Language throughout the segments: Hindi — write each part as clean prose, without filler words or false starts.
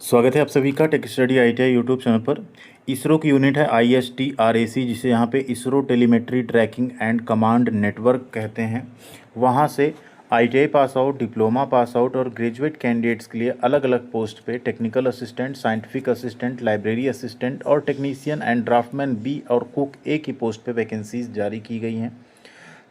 स्वागत है आप सभी का tech study ITI YouTube channel पर। इसरो की यूनिट है ISTRAC, जिसे यहाँ पे ISRO telemetry tracking and command network कहते हैं। वहाँ से ITI pass out, diploma pass out और ग्रेजुएट कैंडिडेट्स के लिए अलग अलग पोस्ट पे technical assistant, scientific assistant, library assistant और टेक्नीशियन एंड ड्राफ्टमैन B और कुक A की पोस्ट पे वैकेंसीज जारी की गई हैं,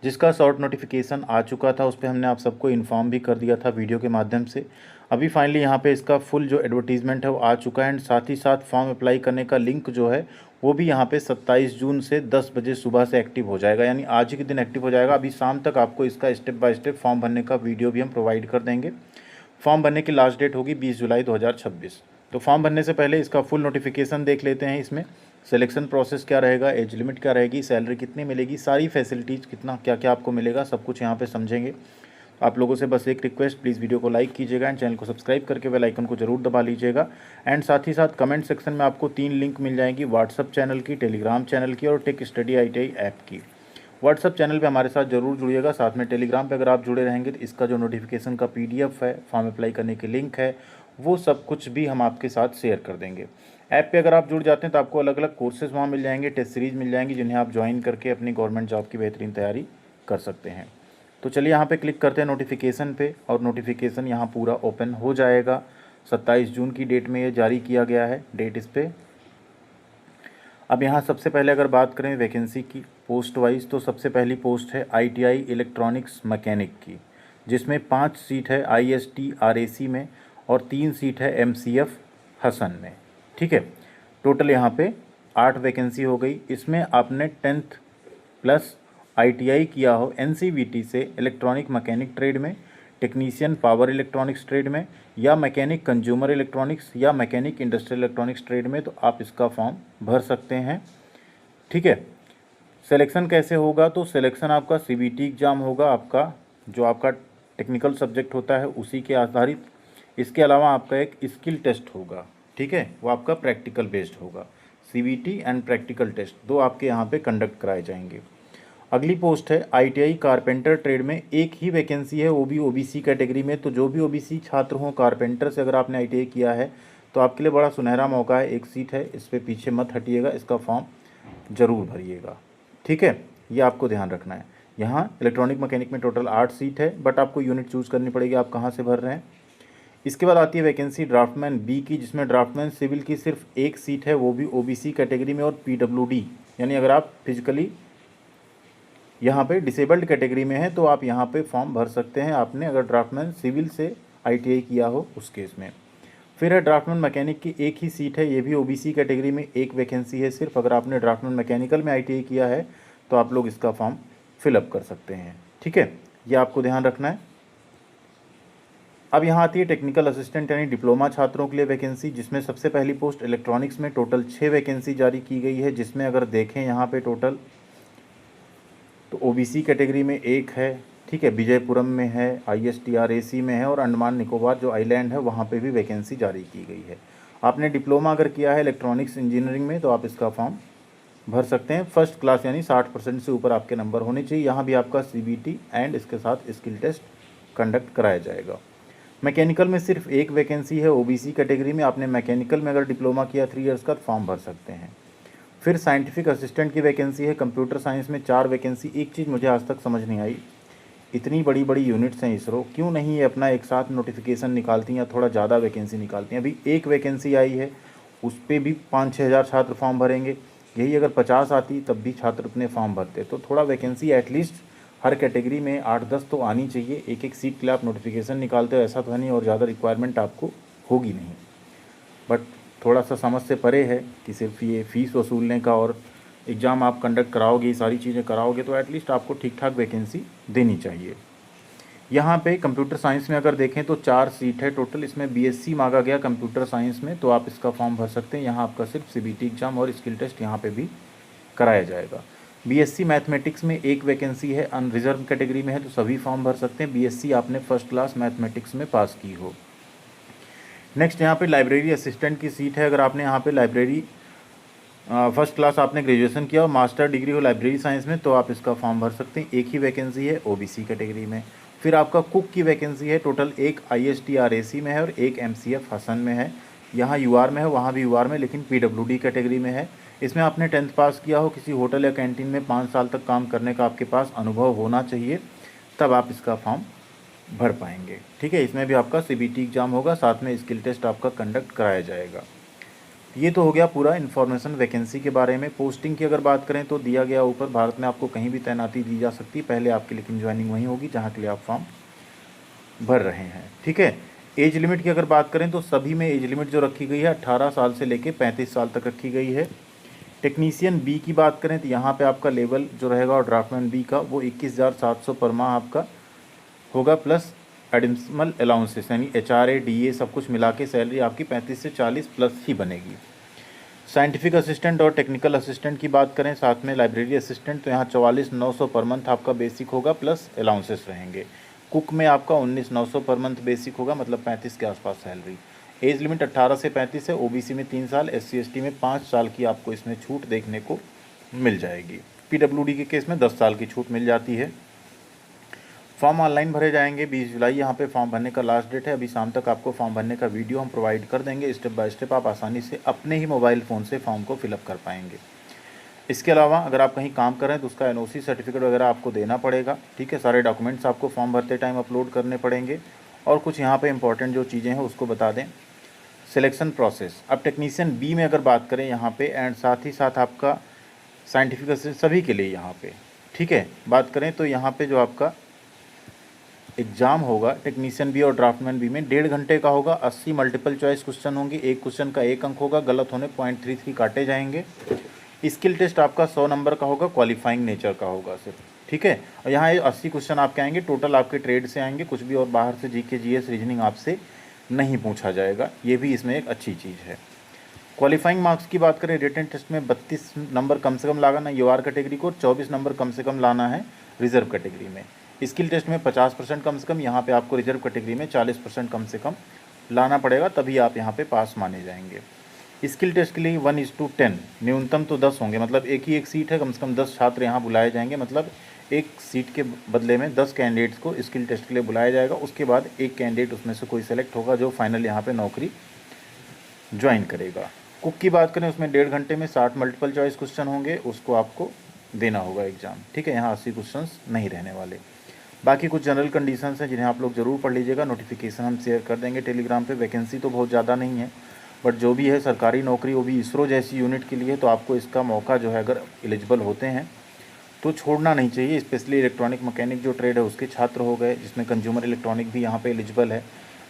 जिसका शॉर्ट नोटिफिकेशन आ चुका था। उस पर हमने आप सबको इन्फॉर्म भी कर दिया था वीडियो के माध्यम से। अभी फाइनली यहाँ पे इसका फुल जो एडवर्टीजमेंट है वो आ चुका है, एंड साथ ही साथ फॉर्म अप्लाई करने का लिंक जो है वो भी यहाँ पे 27 जून से 10 बजे सुबह से एक्टिव हो जाएगा, यानी आज ही के दिन एक्टिव हो जाएगा। अभी शाम तक आपको इसका स्टेप बाय स्टेप फॉर्म भरने का वीडियो भी हम प्रोवाइड कर देंगे। फॉर्म भरने की लास्ट डेट होगी 20 जुलाई 2026। तो फॉर्म भरने से पहले इसका फुल नोटिफिकेशन देख लेते हैं। इसमें सिलेक्शन प्रोसेस क्या रहेगा, एज लिमिट क्या रहेगी, सैलरी कितनी मिलेगी, सारी फैसिलिटीज़ कितना क्या क्या आपको मिलेगा, सब कुछ यहाँ पे समझेंगे। आप लोगों से बस एक रिक्वेस्ट, प्लीज़ वीडियो को लाइक कीजिएगा एंड चैनल को सब्सक्राइब करके बेल आइकन को जरूर दबा लीजिएगा। एंड साथ ही साथ कमेंट सेक्शन में आपको 3 लिंक मिल जाएंगी, व्हाट्सअप चैनल की, टेलीग्राम चैनल की और टेक स्टडी ITI ऐप की। व्हाट्सअप चैनल पे हमारे साथ जरूर जुड़िएगा, साथ में टेलीग्राम पे अगर आप जुड़े रहेंगे तो इसका जो नोटिफिकेशन का PDF है, फॉर्म अप्लाई करने की लिंक है, वो सब कुछ भी हम आपके साथ शेयर कर देंगे। ऐप पे अगर आप जुड़ जाते हैं तो आपको अलग अलग कोर्सेज वहाँ मिल जाएंगे, टेस्ट सीरीज मिल जाएंगी, जिन्हें आप ज्वाइन करके अपनी गवर्नमेंट जॉब की बेहतरीन तैयारी कर सकते हैं। तो चलिए यहाँ पे क्लिक करते हैं नोटिफिकेशन पे, और नोटिफिकेशन यहाँ पूरा ओपन हो जाएगा। 27 जून की डेट में ये जारी किया गया है, डेट इस पर। अब यहाँ सबसे पहले अगर बात करें वैकेंसी की पोस्ट वाइज, तो सबसे पहली पोस्ट है ITI इलेक्ट्रॉनिक्स मैकेनिक की, जिसमें 5 सीट है ISTRAC में और 3 सीट है MCF हसन में। ठीक है, टोटल यहाँ पे 8 वैकेंसी हो गई। इसमें आपने 10th प्लस ITI किया हो NCVT से इलेक्ट्रॉनिक मैकेनिक ट्रेड में, टेक्नीशियन पावर इलेक्ट्रॉनिक्स ट्रेड में, या मैकेनिक कंज्यूमर इलेक्ट्रॉनिक्स या मैकेनिक इंडस्ट्रियल इलेक्ट्रॉनिक्स ट्रेड में, तो आप इसका फॉर्म भर सकते हैं। ठीक है, सिलेक्शन कैसे होगा, तो सिलेक्शन आपका CBT एग्ज़ाम होगा, आपका जो आपका टेक्निकल सब्जेक्ट होता है उसी के आधारित। इसके अलावा आपका एक स्किल टेस्ट होगा, ठीक है, वो आपका प्रैक्टिकल बेस्ड होगा। CBT एंड प्रैक्टिकल टेस्ट दो आपके यहाँ पे कंडक्ट कराए जाएंगे। अगली पोस्ट है ITI कारपेंटर ट्रेड में, एक ही वैकेंसी है, वो भी OBC कैटेगरी में। तो जो भी OBC छात्र हों, कारपेंटर से अगर आपने ITI किया है तो आपके लिए बड़ा सुनहरा मौका है, एक सीट है, इस पर पीछे मत हटिएगा, इसका फॉर्म ज़रूर भरिएगा। ठीक है, ये आपको ध्यान रखना है। यहाँ इलेक्ट्रॉनिक मैकेनिक में टोटल 8 सीट है, बट आपको यूनिट चूज़ करनी पड़ेगी आप कहाँ से भर रहे हैं। इसके बाद आती है वैकेंसी ड्राफ्टमैन B की, जिसमें ड्राफ्टमैन सिविल की सिर्फ एक सीट है, वो भी OBC कैटेगरी में और PWD, यानी अगर आप फिजिकली यहाँ पे डिसेबल्ड कैटेगरी में है तो आप यहाँ पे फॉर्म भर सकते हैं, आपने अगर ड्राफ्टमैन सिविल से ITI किया हो उस केस में। फिर है ड्राफ्टमैन मैकेनिक की एक ही सीट है, ये भी OBC कैटेगरी में एक वैकेंसी है सिर्फ, अगर आपने ड्राफ्टमैन मैकेनिकल में ITI किया है तो आप लोग इसका फॉर्म फिलअप कर सकते हैं। ठीक है, ये आपको ध्यान रखना है। अब यहाँ आती है टेक्निकल असिस्टेंट यानी डिप्लोमा छात्रों के लिए वैकेंसी, जिसमें सबसे पहली पोस्ट इलेक्ट्रॉनिक्स में टोटल 6 वैकेंसी जारी की गई है, जिसमें अगर देखें यहाँ पे टोटल तो OBC कैटेगरी में एक है, ठीक है, विजयपुरम में है, ISTRAC में है, और अंडमान निकोबार जो आइलैंड है वहाँ पे भी वैकेंसी जारी की गई है। आपने डिप्लोमा अगर किया है इलेक्ट्रॉनिक्स इंजीनियरिंग में तो आप इसका फॉर्म भर सकते हैं। फर्स्ट क्लास यानी 60% से ऊपर आपके नंबर होने चाहिए। यहाँ भी आपका CBT एंड इसके साथ स्किल टेस्ट कंडक्ट कराया जाएगा। मैकेनिकल में सिर्फ एक वैकेंसी है OBC कैटेगरी में, आपने मैकेनिकल में अगर डिप्लोमा किया 3 ईयर्स का फॉर्म भर सकते हैं। फिर साइंटिफिक असिस्टेंट की वैकेंसी है, कंप्यूटर साइंस में 4 वैकेंसी। एक चीज़ मुझे आज तक समझ नहीं आई, इतनी बड़ी बड़ी यूनिट्स हैं इसरो, क्यों नहीं ये अपना एक साथ नोटिफिकेशन निकालती हैं या थोड़ा ज़्यादा वैकेंसी निकालती हैं। अभी एक वैकेंसी आई है, उस पर भी 5-6 हज़ार छात्र फॉर्म भरेंगे, यही अगर 50 आती तब भी छात्र अपने फॉर्म भरते। तो थोड़ा वैकेंसी एटलीस्ट हर कैटेगरी में 8-10 तो आनी चाहिए। एक एक सीट के लिए आप नोटिफिकेशन निकालते हो ऐसा तो है नहीं, और ज़्यादा रिक्वायरमेंट आपको होगी नहीं, बट थोड़ा सा समझ से परे है कि सिर्फ ये फ़ीस वसूलने का और एग्ज़ाम आप कंडक्ट कराओगे, ये सारी चीज़ें कराओगे तो एटलीस्ट आपको ठीक ठाक वैकेंसी देनी चाहिए। यहाँ पे कंप्यूटर साइंस में अगर देखें तो 4 सीट है टोटल, इसमें BSc मांगा गया कंप्यूटर साइंस में, तो आप इसका फॉर्म भर सकते हैं। यहाँ आपका सिर्फ CBT एग्ज़ाम और स्किल टेस्ट यहाँ पे भी कराया जाएगा। BSc मैथमेटिक्स में एक वैकेंसी है, अनरिजर्व कैटेगरी में है, तो सभी फॉर्म भर सकते हैं BSc आपने फर्स्ट क्लास मैथमेटिक्स में पास की हो। नेक्स्ट यहाँ पे लाइब्रेरी असिस्टेंट की सीट है, अगर आपने यहाँ पे लाइब्रेरी फर्स्ट क्लास आपने ग्रेजुएशन किया और मास्टर डिग्री हो लाइब्रेरी साइंस में तो आप इसका फॉर्म भर सकते हैं। एक ही वैकेंसी है OBC कैटेगरी में। फिर आपका कुक की वैकेंसी है, टोटल एक ISTRAC में है और एक MCF हसन में है। यहाँ यूआर में है, वहाँ भी यूआर में, लेकिन पीडब्ल्यूडी कैटेगरी में है। इसमें आपने 10th पास किया हो, किसी होटल या कैंटीन में 5 साल तक काम करने का आपके पास अनुभव होना चाहिए, तब आप इसका फॉर्म भर पाएंगे। ठीक है, इसमें भी आपका सीबीटी एग्ज़ाम होगा, साथ में स्किल टेस्ट आपका कंडक्ट कराया जाएगा। ये तो हो गया पूरा इन्फॉर्मेशन वैकेंसी के बारे में। पोस्टिंग की अगर बात करें तो दिया गया ऊपर, भारत में आपको कहीं भी तैनाती दी जा सकती है, पहले आपकी लेकिन ज्वाइनिंग वहीं होगी जहाँ के लिए आप फॉर्म भर रहे हैं। ठीक है, एज लिमिट की अगर बात करें तो सभी में एज लिमिट जो रखी गई है 18 साल से लेकर 35 साल तक रखी गई है। टेक्नीशियन बी की बात करें तो यहाँ पे आपका लेवल जो रहेगा और ड्राफ्टमैन बी का वो 21,700 पर माह आपका होगा, प्लस एडिशनल अलाउंसेस यानी HRA DA सब कुछ मिला के सैलरी आपकी 35 से 40 प्लस ही बनेगी। साइंटिफिक असिस्टेंट और टेक्निकल असिस्टेंट की बात करें, साथ में लाइब्रेरी असिस्टेंट, तो यहाँ 44,900 पर मंथ आपका बेसिक होगा, प्लस अलाउंसेस रहेंगे। कुक में आपका 19,900 पर मंथ बेसिक होगा, मतलब 35 के आसपास सैलरी। एज लिमिट 18 से 35 है, OBC में 3 साल, SC ST में 5 साल की आपको इसमें छूट देखने को मिल जाएगी। PWD के केस में 10 साल की छूट मिल जाती है। फॉर्म ऑनलाइन भरे जाएंगे, 20 जुलाई यहाँ पे फॉर्म भरने का लास्ट डेट है। अभी शाम तक आपको फॉर्म भरने का वीडियो हम प्रोवाइड कर देंगे, स्टेप बाय स्टेप आप आसानी से अपने ही मोबाइल फ़ोन से फॉर्म को फिलअप कर पाएंगे। इसके अलावा अगर आप कहीं काम कर रहे हैं तो उसका NOC सर्टिफिकेट वगैरह आपको देना पड़ेगा। ठीक है, सारे डॉक्यूमेंट्स आपको फॉर्म भरते टाइम अपलोड करने पड़ेंगे। और कुछ यहाँ पे इंपॉर्टेंट जो चीज़ें हैं उसको बता दें। सिलेक्शन प्रोसेस, अब टेक्नीशियन बी में अगर बात करें यहाँ पे, एंड साथ ही साथ आपका साइंटिफिक असिस्टेंट सभी के लिए यहाँ पे, ठीक है, बात करें तो यहाँ पे जो आपका एग्ज़ाम होगा टेक्नीशियन बी और ड्राफ्टमैन बी में 1.5 घंटे का होगा। 80 मल्टीपल चॉइस क्वेश्चन होंगे, एक क्वेश्चन का 1 अंक होगा, गलत होने 0.33 काटे जाएंगे। स्किल टेस्ट आपका 100 नंबर का होगा, क्वालिफाइंग नेचर का होगा सिर्फ। ठीक है, और यहाँ 80 क्वेश्चन आपके आएंगे, टोटल आपके ट्रेड से आएंगे, कुछ भी और बाहर से GK GS रीजनिंग आपसे नहीं पूछा जाएगा, ये भी इसमें एक अच्छी चीज़ है। क्वालिफाइंग मार्क्स की बात करें, रिटन टेस्ट में 32 नंबर कम से कम लाना UR कैटेगरी को, 24 नंबर कम से कम लाना है रिजर्व कैटेगरी में। स्किल टेस्ट में 50% कम से कम, यहाँ पे आपको रिजर्व कैटेगरी में 40% कम से कम लाना पड़ेगा, तभी आप यहाँ पे पास माने जाएंगे। स्किल टेस्ट के लिए 1:10 न्यूनतम तो 10 होंगे, मतलब एक ही एक सीट है, कम से कम 10 छात्र यहाँ बुलाए जाएंगे, मतलब एक सीट के बदले में 10 कैंडिडेट्स को स्किल टेस्ट के लिए बुलाया जाएगा। उसके बाद एक कैंडिडेट उसमें से कोई सेलेक्ट होगा जो फाइनल यहाँ पे नौकरी ज्वाइन करेगा। कुक की बात करें, उसमें 1.5 घंटे में 60 मल्टीपल चॉइस क्वेश्चन होंगे, उसको आपको देना होगा एग्ज़ाम। ठीक है, यहाँ 80 क्वेश्चन नहीं रहने वाले। बाकी कुछ जनरल कंडीशंस हैं जिन्हें आप लोग ज़रूर पढ़ लीजिएगा, नोटिफिकेशन हम शेयर कर देंगे टेलीग्राम पे। वैकेंसी तो बहुत ज़्यादा नहीं है, बट जो भी है सरकारी नौकरी, वो भी इसरो जैसी यूनिट के लिए, तो आपको इसका मौका जो है अगर एलिजिबल होते हैं तो छोड़ना नहीं चाहिए। स्पेशली इलेक्ट्रॉनिक मैकेनिक जो ट्रेड है उसके छात्र हो गए, जिसमें कंज्यूमर इलेक्ट्रॉनिक भी यहाँ पे एलिजिबल है।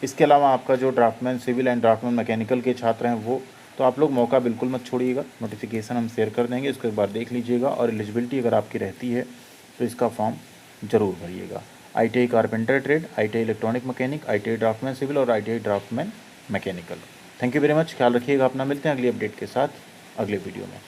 इसके अलावा आपका जो draftsman civil and draftsman mechanical के छात्र हैं वो, तो आप लोग मौका बिल्कुल मत छोड़िएगा। नोटिफिकेशन हम शेयर कर देंगे, उसको एक बार देख लीजिएगा, और एलिजिबिलिटी अगर आपकी रहती है तो इसका फॉर्म ज़रूर भरिएगा। ITI carpenter trade, ITI electronic mechanic, ITI draftsman civil और ITI draftsman mechanical. Thank you very much, ख्याल रखिएगा अपना। मिलते हैं अगली अपडेट के साथ अगले वीडियो में।